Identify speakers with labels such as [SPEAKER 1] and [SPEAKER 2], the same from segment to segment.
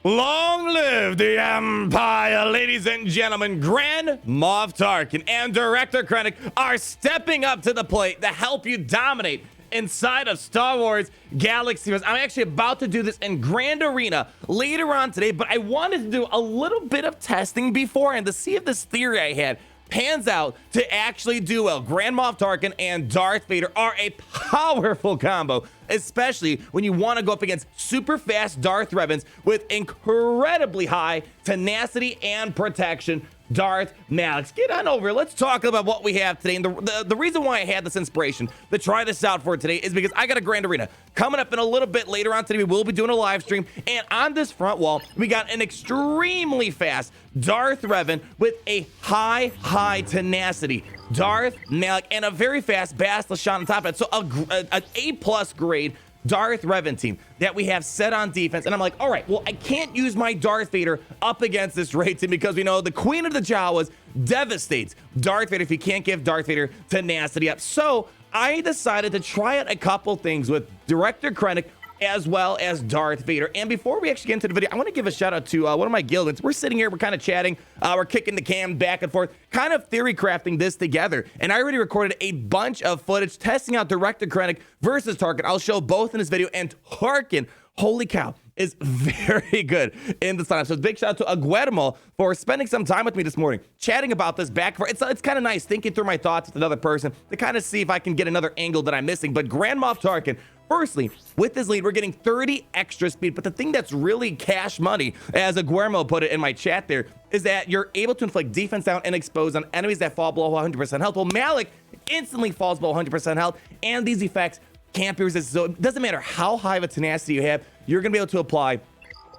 [SPEAKER 1] Long live the Empire, ladies and gentlemen. Grand Moff Tarkin and Director Krennic are stepping up to the plate to help you dominate inside of Star Wars Galaxy Wars. I'm actually about to do this in Grand Arena later on today, but I wanted to do a little bit of testing beforehand to see if this theory I had pans out to actually do well. Grand Moff Tarkin and Darth Vader are a powerful combo, especially when you want to go up against super fast Darth Revans with incredibly high tenacity and protection. Darth Malix, get on over. Let's talk about what we have today. And the reason why I had this inspiration to try this out for today is because I got a Grand Arena coming up in a little bit later on today. We will be doing a live stream. And on this front wall, we got an extremely fast Darth Revan with a high tenacity Darth Malix and a very fast Battlejuice on top of it. So an A+ grade Darth Revan team that we have set on defense. And I'm like, all right, well, I can't use my Darth Vader up against this raid team because we know the Queen of the Jawas devastates Darth Vader if you can't give Darth Vader tenacity up. So I decided to try out a couple things with Director Krennic as well as Darth Vader. And before we actually get into the video, I want to give a shout out to one of my guildmates. We're sitting here, we're kind of chatting, we're kicking the cam back and forth, kind of theory crafting this together. And I already recorded a bunch of footage testing out Director Krennic versus Tarkin. I'll show both in this video. And Tarkin, holy cow, is very good in this lineup. So big shout out to Aguermo for spending some time with me this morning, chatting about this back and forth. It's kind of nice thinking through my thoughts with another person to kind of see if I can get another angle that I'm missing. But Grand Moff Tarkin, firstly, with this lead, we're getting 30 extra speed. But the thing that's really cash money, as Aguermo put it in my chat there, is that you're able to inflict defense down and expose on enemies that fall below 100% health. Well, Malix instantly falls below 100% health, and these effects can't be resisted. So it doesn't matter how high of a tenacity you have, you're going to be able to apply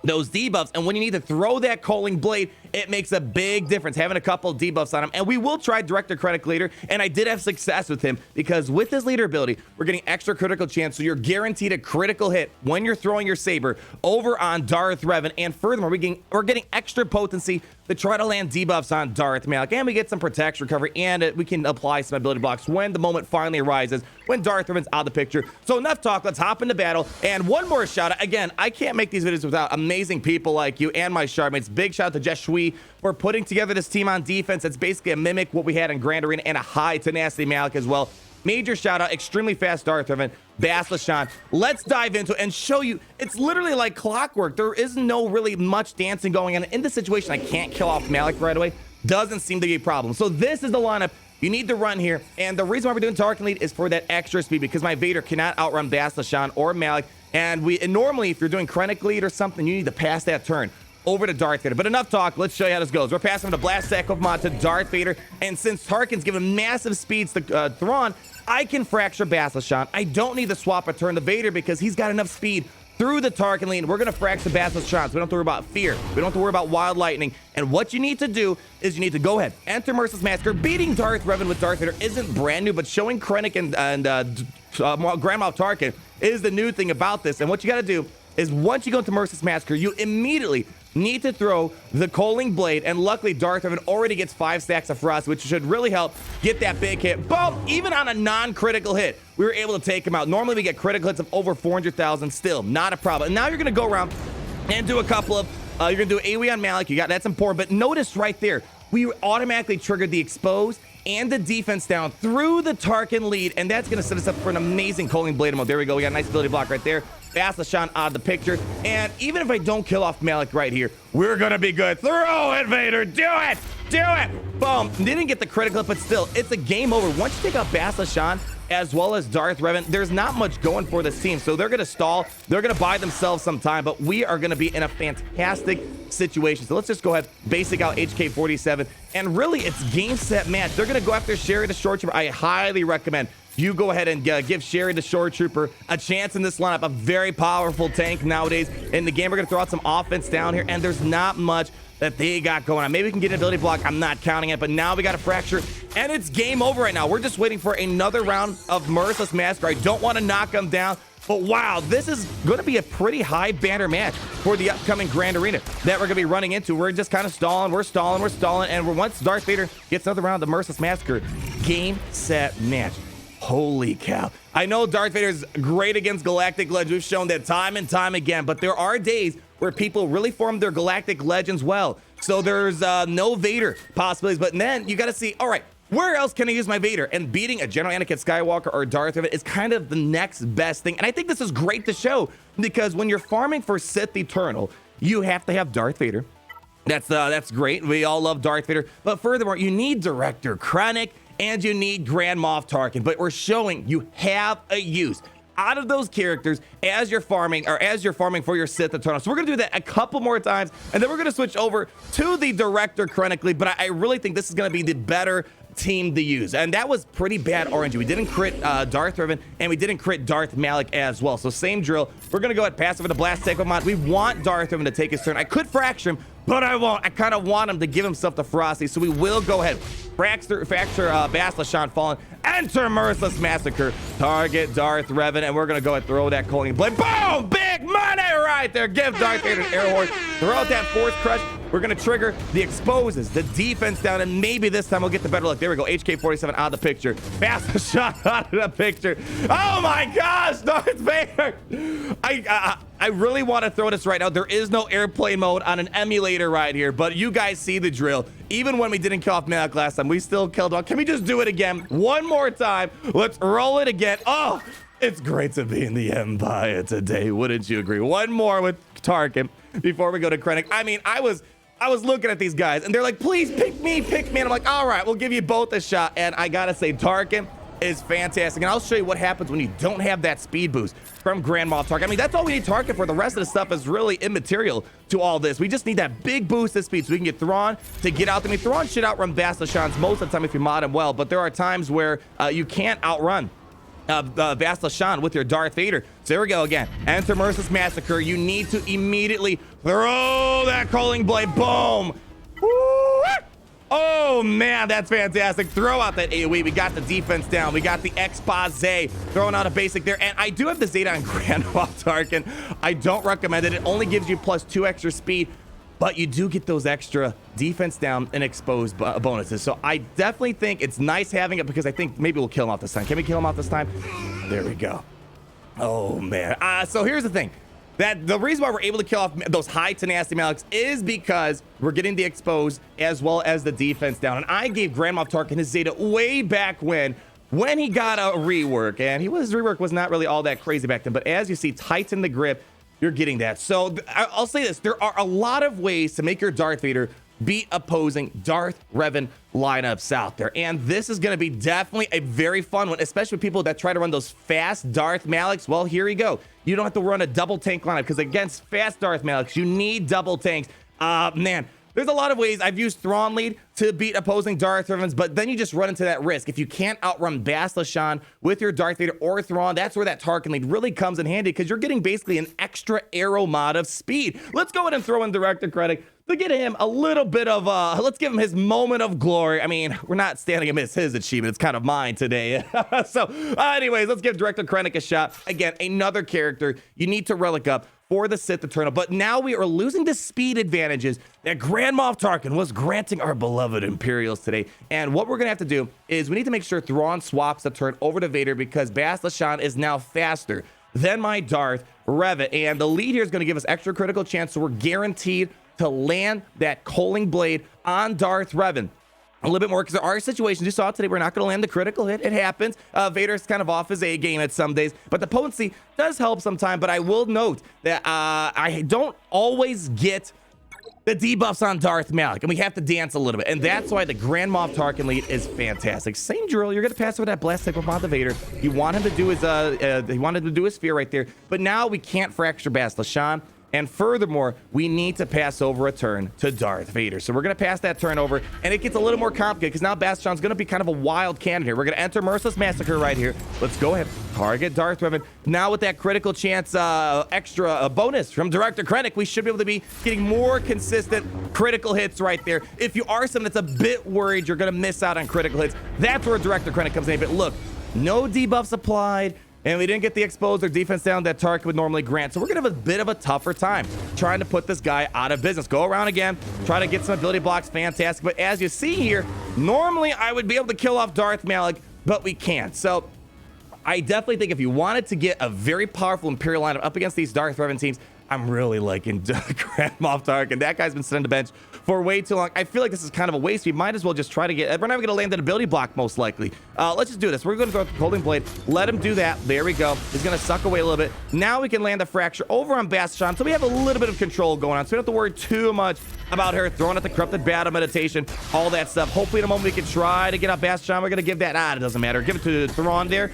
[SPEAKER 1] those debuffs. And when you need to throw that Coaling Blade, it makes a big difference having a couple of debuffs on him. And we will try Director Krennic later, and I did have success with him because with his leader ability, we're getting extra critical chance, so you're guaranteed a critical hit when you're throwing your saber over on Darth Revan. And furthermore, we're getting extra potency to try to land debuffs on Darth Malix, and we get some protection recovery, and we can apply some ability blocks when the moment finally arises, when Darth Revan's out of the picture. So enough talk, let's hop into battle. And one more shout out, again, I can't make these videos without amazing people like you and my Shardmates. Big shout out to Jeshui for putting together this team on defense. It's basically a mimic what we had in Grand Arena, and a high tenacity Malix as well. Major shout out, extremely fast Darth Revan, Battlejuice. Let's dive into it and show you. It's literally like clockwork. There is no really much dancing going on. In this situation, I can't kill off Malix right away. Doesn't seem to be a problem. So this is the lineup you need to run here. And the reason why we're doing Tarkin lead is for that extra speed, because my Vader cannot outrun Battlejuice or Malix. And normally, if you're doing Krennic lead or something, you need to pass that turn over to Darth Vader. But enough talk, let's show you how this goes. We're passing the Blast Sack of Mod to Darth Vader, and since Tarkin's given massive speeds to Thrawn, I can fracture Battlejuice. I don't need to swap a turn to Vader because he's got enough speed through the Tarkin lane. We're gonna fracture Battlejuice, so we don't have to worry about fear. We don't have to worry about Wild Lightning. And what you need to do is you need to go ahead, enter Merciless Massacre. Beating Darth Revan with Darth Vader isn't brand new, but showing Krennic and Grand Moff Tarkin is the new thing about this. And what you gotta do is once you go into Merciless Massacre, you immediately need to throw the Coaling Blade, and luckily Darth Revan already gets 5 stacks of Frost, which should really help get that big hit. Boom! Even on a non-critical hit, we were able to take him out. Normally we get critical hits of over 400,000, still not a problem. And now you're gonna go around and do a couple of, you're gonna do AoE on Malix, that's important, but notice right there, we automatically triggered the expose and the defense down through the Tarkin lead, and that's gonna set us up for an amazing Coaling Blade mode. There we go, we got a nice ability block right there. Battlejuice out of the picture, and even if I don't kill off Malix right here, we're gonna be good. Throw it, Vader, do it, do it. Boom, didn't get the critical, but still, it's a game over. Once you take out Battlejuice as well as Darth Revan, there's not much going for this team, so they're gonna stall, they're gonna buy themselves some time, but we are gonna be in a fantastic situation. So let's just go ahead, basic out HK-47, and really it's game, set, match. They're gonna go after Sherry the Short Trooper. I highly recommend you go ahead and give Sherry the Short Trooper a chance in this lineup. A very powerful tank nowadays in the game. We're gonna throw out some offense down here, and there's not much that they got going on. Maybe we can get an ability block, I'm not counting it, but now we got a fracture, and it's game over right now. We're just waiting for another round of Merciless Massacre. I don't want to knock them down, but wow, this is going to be a pretty high banner match for the upcoming Grand Arena that we're going to be running into. We're just kind of stalling, we're stalling, and once Darth Vader gets another round of the Merciless Massacre, game, set, match. Holy cow. I know Darth Vader is great against Galactic Legends. We've shown that time and time again, but there are days where people really form their galactic legends well. So there's no Vader possibilities, but then you got to see, all right, where else can I use my Vader? And beating a General Anakin Skywalker or Darth Revan is kind of the next best thing. And I think this is great to show, because when you're farming for Sith Eternal, you have to have Darth Vader. That's great. We all love Darth Vader. But furthermore, you need Director Krennic and you need Grand Moff Tarkin. But we're showing you have a use out of those characters as you're farming for your Sith Eternal. So we're gonna do that a couple more times, and then we're gonna switch over to the Director Krennic lead. But I really think this is gonna be the better team to use, and that was pretty bad RNG. We didn't crit Darth Revan, and we didn't crit Darth Malik as well. So same drill. We're gonna go ahead and pass over the Blast Takeoff mod. We want Darth Revan to take his turn. I could fracture him, but I won't. I kind of want him to give himself the ferocity, so we will go ahead. Fracture Bastila Fallen, enter Merciless Massacre, target Darth Revan, and we're gonna go ahead and throw that Coaling Blade. Boom! Big money right there. Give Darth Vader an Air Horn. Throw out that Force Crush. We're gonna trigger the exposes, the defense down, and maybe this time we'll get the better look. There we go. HK-47 out of the picture. Bastila shot out of the picture. Oh my gosh, Darth Vader! I really want to throw this right now. There is no airplane mode on an emulator right here, but you guys see the drill. Even when we didn't kill off Malik last time, we still killed off. Can we just do it again? One more time. Let's roll it again. Oh, it's great to be in the Empire today. Wouldn't you agree? One more with Tarkin before we go to Krennic. I mean, I was looking at these guys, and they're like, please pick me. And I'm like, all right, we'll give you both a shot. And I got to say, Tarkin is fantastic. And I'll show you what happens when you don't have that speed boost from Grand Moff Tarkin. I mean, that's all we need Tarkin for. The rest of the stuff is really immaterial to all this. We just need that big boost of speed so we can get Thrawn to get out. I mean, Thrawn should outrun Bastila most of the time if you mod him well, but there are times where you can't outrun Bastila with your Darth Vader. So there we go again. Enter Merciless Massacre. You need to immediately throw that Coaling Blade. Boom. Woo! Oh man, that's fantastic. Throw out that AoE. We got the defense down. We got the expose. Throwing out a basic there. And I do have the Zeta on Grand Moff Tarkin. I don't recommend it. It only gives you +2 extra speed, but you do get those extra defense down and exposed bonuses. So I definitely think it's nice having it, because I think maybe we'll kill him off this time. Can we kill him off this time? There we go. Oh man. So here's the thing. That the reason why we're able to kill off those high tenacity Maliks is because we're getting the expose as well as the defense down. And I gave Grand Moff Tarkin his Zeta way back when he got a rework, and his rework was not really all that crazy back then. But as you see, tighten the grip, you're getting that. So I'll say this, there are a lot of ways to make your Darth Vader beat opposing Darth Revan lineups out there. And this is going to be definitely a very fun one, especially with people that try to run those fast Darth Maliks. Well, here you go. You don't have to run a double tank lineup, because against fast Darth Maliks, you need double tanks. Man, there's a lot of ways. I've used Thrawn lead to beat opposing Darth Revans, but then you just run into that risk. If you can't outrun Bastila with your Darth Vader or Thrawn, that's where that Tarkin lead really comes in handy, because you're getting basically an extra arrow mod of speed. Let's go ahead and throw in Director Krennic to get him a little bit of let's give him his moment of glory. I mean, we're not standing amidst his achievement. It's kind of mine today. So anyways, let's give Director Krennic a shot. Again, another character you need to relic up for the Sith Eternal, but now we are losing the speed advantages that Grand Moff Tarkin was granting our beloved Imperials today. And what we're gonna have to do is we need to make sure Thrawn swaps the turn over to Vader, because Bastila is now faster than my Darth Revan, and the lead here is gonna give us extra critical chance, so we're guaranteed to land that Coaling Blade on Darth Revan a little bit more, because there are situations you saw today we're not going to land the critical hit. It happens. Vader's kind of off his A game at some days, but the potency does help sometimes. But I will note that I don't always get the debuffs on Darth Malik, and we have to dance a little bit, and that's why the Grand Moff Tarkin lead is fantastic. Same drill. You're going to pass over that Blast Takeoff on the Vader. You want him to do his he wanted to do his sphere right there, but now we can't fracture Bastila. And furthermore, we need to pass over a turn to Darth Vader. So we're going to pass that turn over, and it gets a little more complicated, because now Bastila's going to be kind of a wild candidate. We're going to enter Merciless Massacre right here. Let's go ahead. Target Darth Revan. Now with that critical chance extra bonus from Director Krennic, we should be able to be getting more consistent critical hits right there. If you are someone that's a bit worried you're going to miss out on critical hits, that's where Director Krennic comes in. But look, no debuffs applied, and we didn't get the exposed or defense down that Tarkin would normally grant. So we're going to have a bit of a tougher time trying to put this guy out of business. Go around again, try to get some ability blocks, fantastic. But as you see here, normally I would be able to kill off Darth Malik, but we can't. So I definitely think if you wanted to get a very powerful Imperial lineup up against these Darth Revan teams, I'm really liking Grand Moff Tarkin. That guy's been sitting on the bench for way too long. I feel like this is kind of a waste. We might as well just try to get... We're not going to land an ability block, most likely. Let's just do this. We're going to go with the Holding Blade. Let him do that. There we go. He's going to suck away a little bit. Now we can land the Fracture over on Bastion, so we have a little bit of control going on. So we don't have to worry too much about her throwing at the Corrupted Battle Meditation, all that stuff. Hopefully in a moment we can try to get up Bastion. We're going to give that... it doesn't matter. Give it to Thrawn there.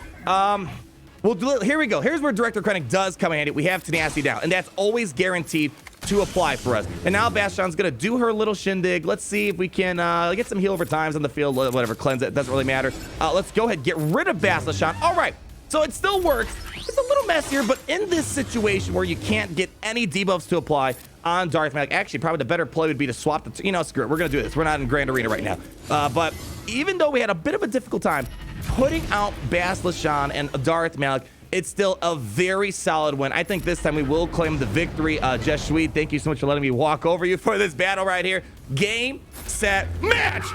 [SPEAKER 1] We'll do it. Here we go. Here's where Director Krennic does come in handy. We have Tenacity down, and that's always guaranteed to apply for us. And now Bastion's going to do her little shindig. Let's see if we can get some heal over times on the field, whatever, cleanse it. Doesn't really matter. Let's go ahead, get rid of Bastion. All right, so it still works. It's a little messier, but in this situation where you can't get any debuffs to apply on Darth Vader, actually, probably the better play would be to swap the... screw it. We're going to do this. We're not in Grand Arena right now. But even though we had a bit of a difficult time putting out Bastion and Darth Malik, it's still a very solid win. I think this time we will claim the victory. Just Sweet, thank you so much for letting me walk over you for this battle right here. Game, set, match.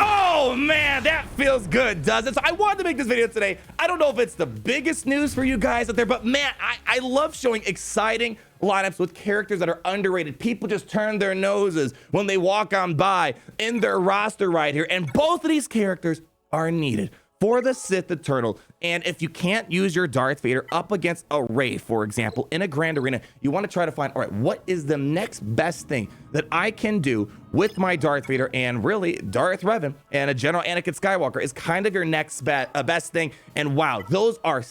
[SPEAKER 1] Oh man, that feels good, doesn't it? So I wanted to make this video today. I don't know if it's the biggest news for you guys out there, but man, I love showing exciting lineups with characters that are underrated. People just turn their noses when they walk on by in their roster right here. And both of these characters are needed for the Sith Eternal. And if you can't use your Darth Vader up against a Wraith, for example, in a Grand Arena, you want to try to find, all right, what is the next best thing that I can do with my Darth Vader? And really, Darth Revan and a General Anakin Skywalker is kind of your next best thing. And wow, those are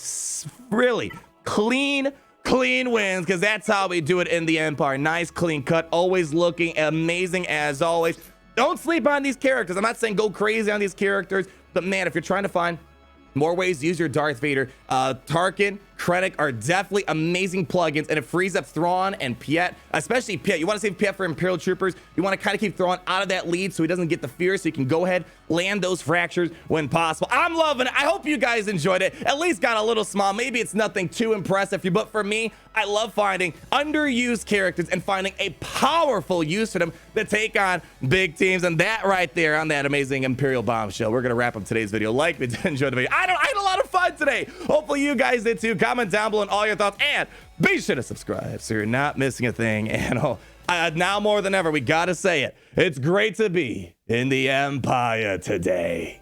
[SPEAKER 1] really clean wins, because that's how we do it in the Empire. Nice, clean cut, always looking amazing as always. Don't sleep on these characters. I'm not saying go crazy on these characters, but man, if you're trying to find more ways to use your Darth Vader, Tarkin, Krennic are definitely amazing plugins, and it frees up Thrawn and Piet, especially Piet. You want to save Piet for Imperial Troopers. You want to kind of keep Thrawn out of that lead so he doesn't get the fear, so you can go ahead, land those fractures when possible. I'm loving it. I hope you guys enjoyed it. At least got a little small. Maybe it's nothing too impressive, but for me, I love finding underused characters and finding a powerful use for them to take on big teams. And that right there on that amazing Imperial bombshell, we're going to wrap up today's video. Like we did enjoy the video. I had a lot of fun today. Hopefully you guys did too. Comment down below on all your thoughts, and be sure to subscribe so you're not missing a thing. And now more than ever, we gotta say it. It's great to be in the Empire today.